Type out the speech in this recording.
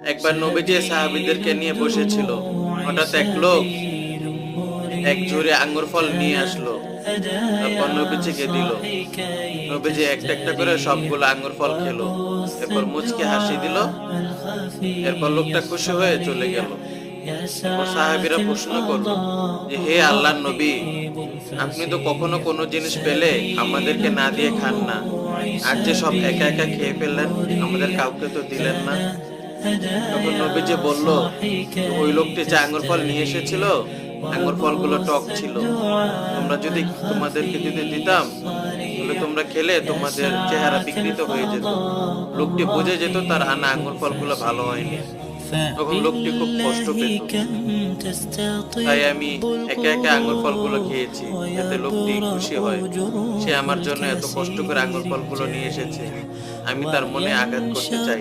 একবার নবীজি সাহাবীদেরকে নিয়ে বসেছিল। হঠাৎ এক লোক এক ঝুড়ি আঙ্গুর ফল নিয়ে আসলো। তারপর নবীজিকে দিল। নবীজি একটা একটা করে সবগুলো আঙ্গুর ফল খেলো। এরপর মুচকি হাসি দিল। এরপর লোকটা খুশি হয়ে চলে গেল। এরপর সাহাবীরা প্রশ্ন করলো যে, হে আল্লাহর নবী, আপনি তো কখনো কোনো জিনিস পেলে আমাদেরকে না দিয়ে খান না, আর যে সব একা একা খেয়ে ফেললেন, আমাদের কাউকে তো দিলেন না। তখন নবীজি বলল, ওই লোকটি যে আঙ্গুর ফল নিয়ে এসেছিল, আঙ্গুর ফলগুলো টক ছিল। তোমাদেরকে যদি দিতাম, তাহলে তোমরা খেলে তোমাদের চেহারা বিকৃত হয়ে যেত। লোকটি বুঝে যেত তার আনা আঙ্গুর ফলগুলো ভালো হয়নি। তখন লোকটি খুব কষ্ট পেত। তাই আমি একা একা আঙ্গুর ফলগুলো খেয়েছি, যাতে লোকটি খুশি হয়। সে আমার জন্য এত কষ্ট করে আঙ্গুর ফলগুলো নিয়ে এসেছে। আমি তার মনে আঘাত করতে চাই।